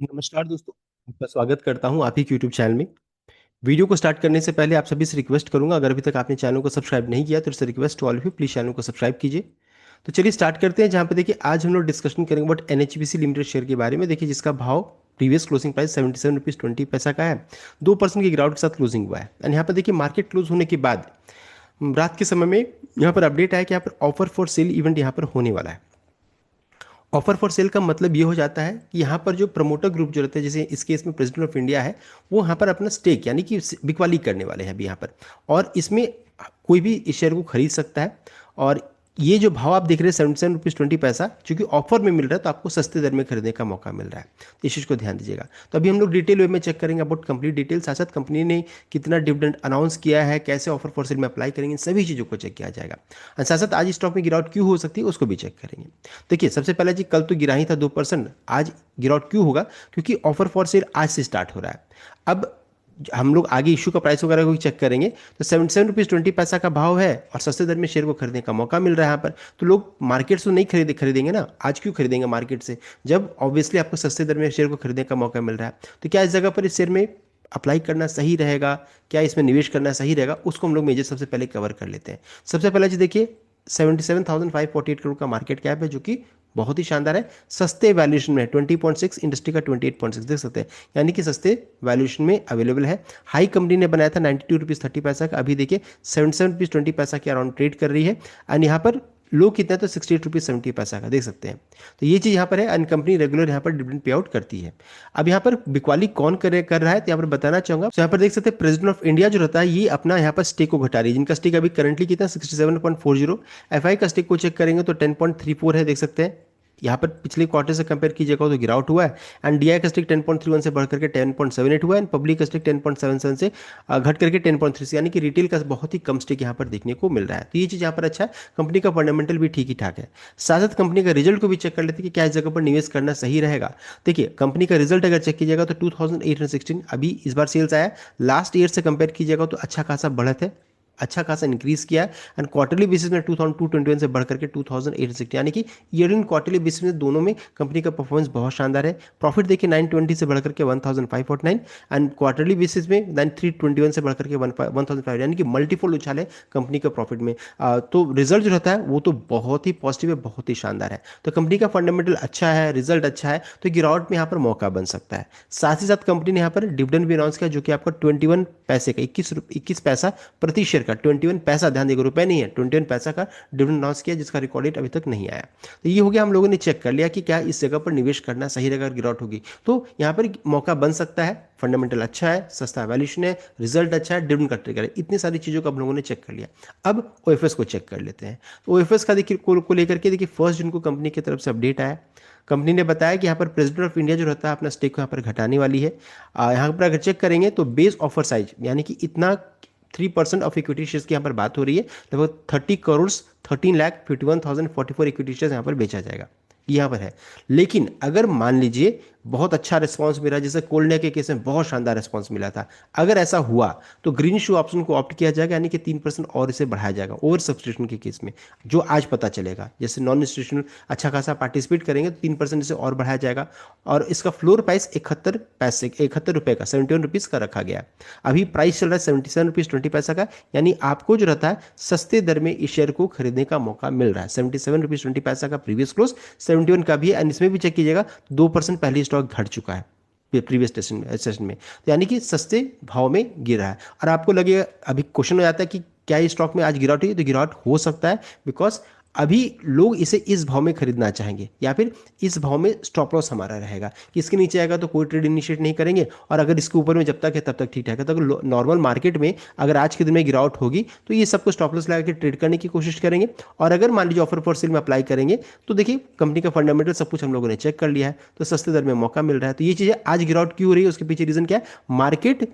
नमस्कार दोस्तों। आपका स्वागत करता हूं आप ही के यूट्यूब चैनल में। वीडियो को स्टार्ट करने से पहले आप सभी से रिक्वेस्ट करूंगा, अगर अभी तक आपने चैनल को सब्सक्राइब नहीं किया तो it's request to all of you, please channel को सब्सक्राइब कीजिए। तो चलिए स्टार्ट करते हैं। जहां पे देखिए आज हम लोग डिस्कशन करेंगे बट एनएचपीसी लिमिटेड शेयर के बारे में। देखिए जिसका भाव प्रीवियस क्लोजिंग प्राइस 77 रुपीज़ 20 पैसा का है। 2% की गिरावट के साथ क्लोजिंग हुआ है। एंड यहाँ पर देखिए मार्केट क्लोज होने के बाद रात के समय में यहाँ पर अपडेट आया कि यहाँ पर ऑफर फॉर सेल इवेंट यहाँ पर होने वाला है। ऑफर फॉर सेल का मतलब ये हो जाता है कि यहाँ पर जो प्रमोटर ग्रुप जो रहते हैं, जैसे इस केस में प्रेसिडेंट ऑफ इंडिया है, वो यहाँ पर अपना स्टेक यानी कि बिकवाली करने वाले हैं अभी यहाँ पर। और इसमें कोई भी इस शेयर को खरीद सकता है। और ये जो भाव आप देख रहे हैं 77 रुपीज़ 20 पैसा, चूंकि ऑफर में मिल रहा है तो आपको सस्ते दर में खरीदने का मौका मिल रहा है। तो इस चीज़ को ध्यान दीजिएगा। तो अभी हम लोग डिटेल वे में चेक करेंगे अबाउट कंप्लीट डिटेल, साथ साथ कंपनी ने कितना डिविडेंड अनाउंस किया है, कैसे ऑफर फॉर सेल में अप्लाई करेंगे, इन सभी चीज़ों को चेक किया जाएगा। और साथ साथ आज स्टॉक में गिरावट क्यों हो सकती है उसको भी चेक करेंगे। देखिए सबसे पहले जी, कल तो गिरा ही था 2%, आज गिरावट क्यों होगा? क्योंकि ऑफर फॉर सेल आज से स्टार्ट हो रहा है। अब हम लोग आगे इशू का प्राइस वगैरह को चेक करेंगे तो 77 रुपीज़ 20 पैसा का भाव है और सस्ते दर में शेयर को खरीदने का मौका मिल रहा है यहाँ पर। तो लोग मार्केट से नहीं खरीदेंगे ना। आज क्यों खरीदेंगे मार्केट से, जब ऑब्वियसली आपको सस्ते दर में शेयर को खरीदने का मौका मिल रहा है। तो क्या इस जगह पर इस शेयर में अप्लाई करना सही रहेगा, क्या इसमें निवेश करना सही रहेगा, उसको हम लोग मेजर सबसे पहले कवर कर लेते हैं। सबसे पहले जी देखिए 77,548 करोड़ का मार्केट कैप है, जो कि बहुत ही शानदार है। सस्ते वैल्यूएशन में 20.6, इंडस्ट्री का 28.6 देख सकते हैं, यानी कि सस्ते वैल्यूएशन में अवेलेबल है। हाई कंपनी ने बनाया था 92 रुपीज़ 30 पैसा का, अभी देखिए 77 रुपीज़ 20 पैसा के अराउंड ट्रेड कर रही है। एंड यहाँ पर लो कितना है तो 68 रुपीज़ 70 पैसा का देख सकते हैं। तो ये चीज़ यहाँ पर है। एंड कंपनी रेगुलर यहाँ पर डिविडेंड पे आउट करती है। अब यहाँ पर बिकवाली कौन कर रहा है तो यहाँ पर बताना चाहूंगा। तो यहाँ पर देख सकते हैं प्रेसिडेंट ऑफ इंडिया जो रहता है ये अपना यहाँ पर स्टेक को घटा रही है, जिनका स्टेक अभी करंटली कितना 67.40। एफआई का स्टेक को चेक करेंगे तो 10.34 है, देख सकते हैं। यहाँ पर पिछले क्वार्टर से कंपेयर कीजिएगा तो गिरावट हुआ है। एंड डीआई का स्टेक 10.31 से बढ़ करके 10.78 हुआ है। एंड पब्लिक का स्टेक 10.77 से घट करके 10.3, यानी कि रिटेल का बहुत ही कम स्टेक यहाँ पर देखने को मिल रहा है। तो ये चीज़ यहाँ पर अच्छा है। कंपनी का फंडामेंटल भी ठीक ही ठाक है। साथ साथ कंपनी का रिजल्ट को भी चेक कर लेते हैं कि क्या इस जगह पर निवेश करना सही रहेगा। देखिए कंपनी का रिजल्ट अगर चेक कीजिएगा तो 2816 अभी इस बार सेल्स आया। लास्ट ईयर से कंपेयर कीजिएगा तो अच्छा खासा बढ़त है, अच्छा खासा इंक्रीज किया है। एंड क्वार्टरली बेसिस में 2221 से बढ़ करके 2860, यानी कि ईयर इन क्वार्टरली बेसिस में दोनों में कंपनी का परफॉर्मेंस बहुत शानदार है। प्रॉफिट देखिए 920 से बढ़ करके 1549, एंड क्वार्टरली बेसिस में 9321 से बढ़ करके 1505, यानी कि मल्टीफोल्ड उछाल है कंपनी के प्रॉफिट में। तो रिजल्ट जो रहता है वो तो बहुत ही पॉजिटिव है, बहुत ही शानदार है। तो कंपनी का फंडामेंटल अच्छा है, रिजल्ट अच्छा है, तो गिरावट में यहाँ पर मौका बन सकता है। साथ ही साथ कंपनी ने यहाँ पर डिविडेंड भी अनाउंस किया, जो कि आपका 21 पैसे का 21 पैसा प्रति शेयर का, 21 पैसा, ध्यान देगा रुपए नहीं है, 21 पैसा का डिविडेंड अनाउंस किया, जिसका रिकॉर्ड डेट अभी तक नहीं आया। तो ये हो गया, हम लोगों ने चेक कर लिया कि क्या इस जगह पर निवेश करना सही रहेगा अगर गिरावट होगी तो यहाँ पर मौका बन सकता है। फंडामेंटल अच्छा है, सस्ता वैल्यूशन है, रिजल्ट अच्छा है, डिविडेंड का ट्रिगर है, इतनी सारी चीज़ों को हम लोगों ने चेक कर लिया। अब ओएफएस को चेक कर लेते हैं। तो ओएफएस का देखिए को लेकर के देखिए 1 जून को कंपनी की तरफ से अपडेट आया। कंपनी ने बताया कि यहाँ पर प्रेसिडेंट ऑफ इंडिया जो रहता है अपना स्टेक को यहाँ पर घटाने वाली है। यहाँ पर अगर चेक करेंगे तो बेस ऑफर साइज, यानी कि इतना 3% ऑफ इक्विटी शेयर्स की यहाँ पर बात हो रही है। लगभग 30 करोड़ 13,51,044 इक्विटी शेयर्स यहाँ पर बेचा जाएगा, यहाँ पर है। लेकिन अगर मान लीजिए बहुत अच्छा रिस्पांस मिला, जैसे कोल्ड के केस में बहुत शानदार रिस्पांस मिला था, अगर ऐसा हुआ तो ग्रीन शू ऑप्शन को ऑप्ट किया जाएगा, यानी कि 3% और इसे बढ़ाया जाएगा ओवर सब्सक्रिप्शन के केस में, जो आज पता चलेगा। जैसे नॉन इंस्टीट्यूशनल अच्छा खासा पार्टिसिपेट करेंगे तो 3% इसे और बढ़ाया जाएगा। और इसका फ्लोर प्राइस 71 रुपए का 71 रुपीज़ का रखा गया। अभी प्राइस चल रहा है 77 रुपीज़ 20 पैसा का, यानी आपको जो रहता है सस्ते दर में इस शेयर को खरीदने का मौका मिल रहा है। 77 रुपीज़ 20 पैसा का प्रीवियस क्लोज, 71 का भी है। एंड इसमें भी चेक कीजिएगा 2% पहले स्टॉक घट चुका है प्रीवियस सेशन में, तो यानी कि सस्ते भाव में गिरा है। और आपको लगेगा, अभी क्वेश्चन हो जाता है कि क्या ये स्टॉक में आज गिरावट हुई, तो गिरावट हो सकता है बिकॉज अभी लोग इसे इस भाव में खरीदना चाहेंगे, या फिर इस भाव में स्टॉप लॉस हमारा रहेगा कि इसके नीचे आएगा तो कोई ट्रेड इनिशिएट नहीं करेंगे, और अगर इसके ऊपर में जब तक है तब तक ठीक ठाक है। तो अगर नॉर्मल मार्केट में अगर आज के दिन में गिरावट होगी तो ये सबको स्टॉप लॉस लगा के ट्रेड करने की कोशिश करेंगे। और अगर मान लीजिए ऑफर फॉर सेल में अप्लाई करेंगे तो देखिए कंपनी का फंडामेंटल सब कुछ हम लोगों ने चेक कर लिया है, तो सस्ते दर में मौका मिल रहा है। तो ये चीज़ें आज गिरावट क्यों हो रही है उसके पीछे रीजन क्या है? मार्केट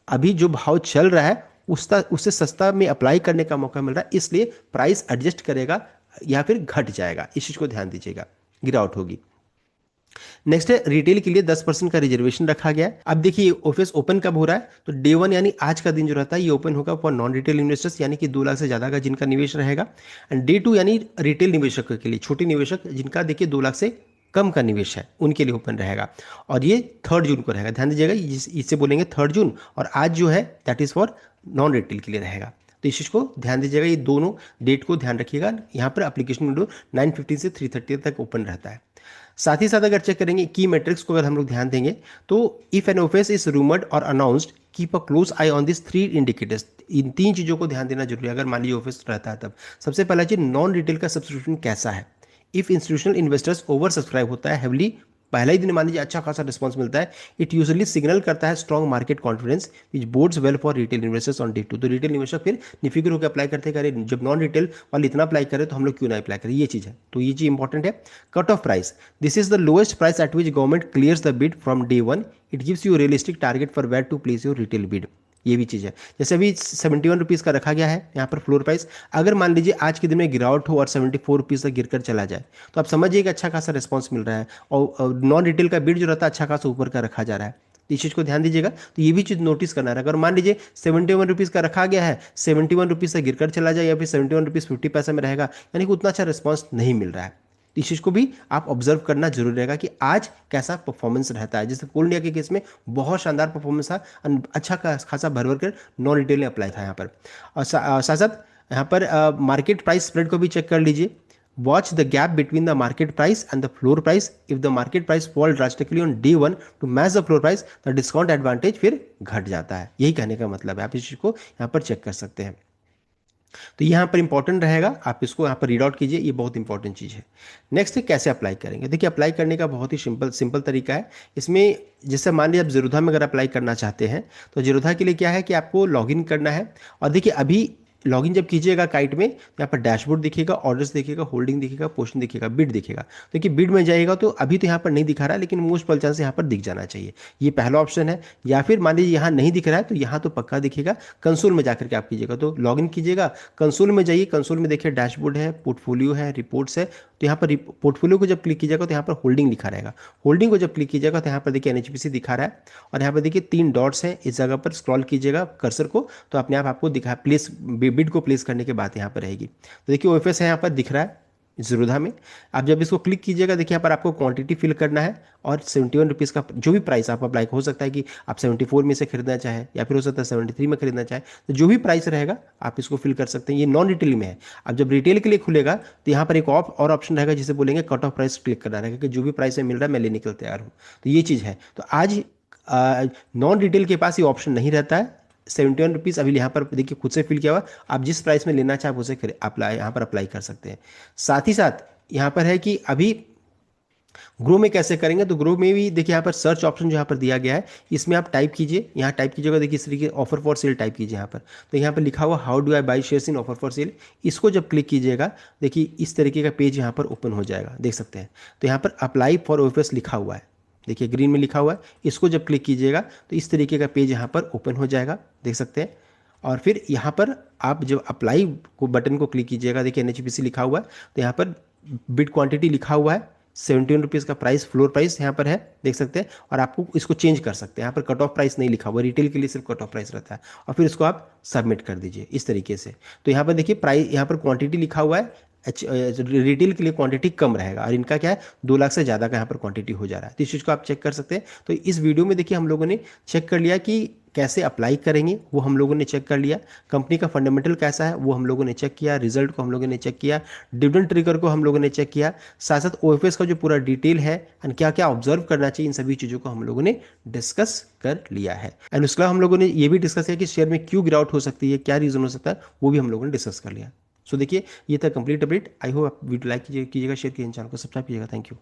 अभी जो भाव चल रहा है उससे सस्ता में अप्लाई करने का मौका मिल रहा है, इसलिए प्राइस एडजस्ट करेगा या फिर घट जाएगा, इस चीज को ध्यान दीजिएगा, गिरावट होगी। नेक्स्ट है रिटेल के लिए 10% का रिजर्वेशन रखा गया है। अब देखिए ऑफिस ओपन कब हो रहा है, तो डे 1 यानी आज का दिन जो रहता है ये ओपन होगा फॉर नॉन रिटेल इन्वेस्टर्स, यानी कि 2 लाख से ज्यादा का जिनका निवेश रहेगा। एंड डे 2 यानी रिटेल निवेशक के लिए, छोटे निवेशक जिनका देखिए 2 लाख से कम का निवेश है उनके लिए ओपन रहेगा। और ये 3 जून को रहेगा, ध्यान दीजिएगा, इससे बोलेंगे 3 जून, और आज जो है that is for non retail के लिए रहेगा। तो इस चीज़ को ध्यान दीजिएगा, ये दोनों डेट को ध्यान रखिएगा। यहाँ पर एप्लीकेशन विंडो 9:15 से 3:30 तक ओपन रहता है। साथ ही साथ अगर चेक करेंगे की मैट्रिक्स को, अगर हम लोग ध्यान देंगे तो if an offence is rumoured और announced, keep a close eye on this 3 indicators. इन 3 चीज़ों को ध्यान देना जरूरी है अगर मान लीजिए ऑफिस रहता है तब। सबसे पहला चीज, नॉन रिटेल का सब्सक्रिप्शन कैसा है। If institutional investors over subscribe होता है हेवली, पहला ही दिन मान लीजिए अच्छा खासा रिस्पांस मिलता है, इट यूजुअली सिग्नल करता है strong market confidence which boards well for retail investors on day 2। तो रिटेल इन्वेस्टर फिर निफिक्र होकर अप्लाई करते हैं, अरे जब नॉन रिटेल वाले इतना अप्लाई करे तो हम लोग क्यों ना अप्लाई करें, ये चीज़ है। तो ये चीज़ इंपॉर्टेंट है। Cut off price, this is the lowest price at which government clears the bid from day 1। It gives you realistic target for where to place your retail bid. ये भी चीज़ है। जैसे अभी 71 रुपीज़ का रखा गया है यहाँ पर फ्लोर प्राइस, अगर मान लीजिए आज के दिन में गिरावट हो और 74 रुपीज़ तक गिरकर चला जाए तो आप समझिए कि अच्छा खासा रिस्पांस मिल रहा है, और नॉन रिटेल का बिड जो रहता है अच्छा खासा ऊपर का रखा जा रहा है। तो इस चीज़ को ध्यान दीजिएगा। तो ये भी चीज़ नोटिस करना है। अगर मान लीजिए 71 रुपीज़ का रखा गया है, 71 रुपीज़ से गिरकर चला जाए या फिर 71 रुपीज़ 50 पैसे में रहेगा, यानी कि उतना अच्छा रिस्पांस नहीं मिल रहा है। तो इस चीज़ को भी आप ऑब्जर्व करना जरूरी रहेगा कि आज कैसा परफॉर्मेंस रहता है। जैसे कोल इंडिया के केस में बहुत शानदार परफॉर्मेंस था, अच्छा खासा भर भर कर नॉन रिटेल ने अप्लाई था यहाँ पर। और साथ साथ यहाँ पर मार्केट प्राइस स्प्रेड को भी चेक कर लीजिए। Watch the gap between the market price and the floor price. If the market price fall drastically on day 1 to match the floor price, the discount advantage फिर घट जाता है। यही कहने का मतलब है, आप इस चीज़ को यहाँ पर चेक कर सकते हैं। तो यहाँ पर इंपॉर्टेंट रहेगा, आप इसको यहाँ पर रीड आउट कीजिए, ये बहुत इंपॉर्टेंट चीज़ है। नेक्स्ट है कैसे अप्लाई करेंगे। देखिए अप्लाई करने का बहुत ही सिंपल तरीका है इसमें। जैसे मान लीजिए आप जीरोधा में अगर अप्लाई करना चाहते हैं तो जीरोधा के लिए क्या है कि आपको लॉगिन करना है। और देखिए अभी लॉगिन जब कीजिएगा काइट में, यहाँ पर डैशबोर्ड दिखेगा, ऑर्डर्स दिखेगा, होल्डिंग दिखेगा, पोर्शन दिखेगा, बिड दिखेगा। देखिए बिड में जाएगा तो अभी तो यहाँ पर नहीं दिखा रहा है, लेकिन मोस्ट प्रोबेबल चांस यहाँ पर दिख जाना चाहिए। ये पहला ऑप्शन है। या फिर मान लीजिए यहाँ नहीं दिख रहा है तो यहाँ तो पक्का दिखेगा। कंसोल में जाकर के आप कीजिएगा, तो लॉगिन कीजिएगा, कंसोल में जाइए, कंसोल में देखिए डैशबोर्ड है, पोर्टफोलियो है, रिपोर्ट्स है। तो यहाँ पर पोर्टफोलियो को जब क्लिक कीजिएगा तो यहाँ पर होल्डिंग लिखा रहेगा। होल्डिंग को जब क्लिक कीजिएगा तो यहाँ पर देखिए एनएचपीसी दिखा रहा है, और यहाँ पर देखिए 3 डॉट्स हैं। इस जगह पर स्क्रॉल कीजिएगा कर्सर को, तो अपने आप आपको दिखा प्लेस बिड को प्लेस करने के बाद यहाँ पर रहेगी। तो देखिए ओएफएस है यहाँ पर दिख रहा है जीरोधा में। आप जब इसको क्लिक कीजिएगा देखिए यहाँ पर आपको क्वांटिटी फिल करना है, और 71 रुपीज़ का जो भी प्राइस आप अप्लाई, हो सकता है कि आप 74 में से खरीदना चाहें या फिर हो सकता है 73 में खरीदना चाहें, तो जो भी प्राइस रहेगा आप इसको फिल कर सकते हैं। ये नॉन रिटेल में है। अब जब रिटेल के लिए खुलेगा तो यहाँ पर एक और ऑप्शन रहेगा जिसे बोलेंगे कट ऑफ प्राइस क्लिक करना रहेगा, कि जो भी प्राइस में मिल रहा है मैं लेने के लिए तैयार हूँ। तो ये चीज़ है। तो आज नॉन रिटेल के पास ये ऑप्शन नहीं रहता है। 71 रुपीज़ अभी यहाँ पर देखिए खुद से फिल किया हुआ, आप जिस प्राइस में लेना चाहे उसे अप्लाई यहाँ पर अप्लाई कर सकते हैं। साथ ही साथ यहाँ पर है कि अभी ग्रो में कैसे करेंगे, तो ग्रो में भी देखिए यहाँ पर सर्च ऑप्शन जो यहाँ पर दिया गया है, इसमें आप टाइप कीजिए। यहाँ टाइप कीजिएगा, देखिए इस तरीके ऑफर फॉर सेल टाइप कीजिए यहाँ पर, तो यहाँ पर लिखा हुआ how do I by shares in offer for sale. इसको जब क्लिक कीजिएगा देखिए इस तरीके का पेज यहाँ पर ओपन हो जाएगा, देख सकते हैं। तो यहाँ पर अप्लाई फॉर ओएफएस लिखा हुआ है, देखिए ग्रीन में लिखा हुआ है। इसको जब क्लिक कीजिएगा तो इस तरीके का पेज यहाँ पर ओपन हो जाएगा, देख सकते हैं। और फिर यहाँ पर आप जब अप्लाई को बटन को क्लिक कीजिएगा, देखिए एनएचपीसी लिखा हुआ है, तो यहाँ पर बिड क्वांटिटी लिखा हुआ है, 71 रुपीज़ का प्राइस फ्लोर प्राइस यहाँ पर है, देख सकते हैं। और आपको इसको चेंज कर सकते हैं, यहाँ पर कट ऑफ प्राइस नहीं लिखा हुआ, रिटेल के लिए सिर्फ कट ऑफ प्राइस रहता है। और फिर इसको आप सबमिट कर दीजिए इस तरीके से। तो यहाँ पर देखिए प्राइस, यहाँ पर क्वांटिटी लिखा हुआ है, रिटेल के लिए क्वांटिटी कम रहेगा, और इनका क्या है 2 लाख से ज़्यादा का यहाँ पर क्वांटिटी हो जा रहा है। तो इस चीज़ को आप चेक कर सकते हैं। तो इस वीडियो में देखिए हम लोगों ने चेक कर लिया कि कैसे अप्लाई करेंगे, वो हम लोगों ने चेक कर लिया। कंपनी का फंडामेंटल कैसा है वो हम लोगों ने चेक किया, रिजल्ट को हम लोगों ने चेक किया, डिविडेंड ट्रिगर को हम लोगों ने चेक किया, साथ साथ ओएफएस का जो पूरा डिटेल है एंड क्या क्या ऑब्जर्व करना चाहिए, इन सभी चीज़ों को हम लोगों ने डिस्कस कर लिया है। एंड उसके अलावा हम लोगों ने ये भी डिस्कस किया कि शेयर में क्यों गिरावट हो सकती है, क्या रीज़न हो सकता है, वो भी हम लोगों ने डिस्कस कर लिया। सो देखिए ये था कंप्लीट अपडेट। आई होप आप वीडियो लाइक कीजिएगा, शेयर कीजिए, चैनल को सब्सक्राइब कीजिएगा। Thank you.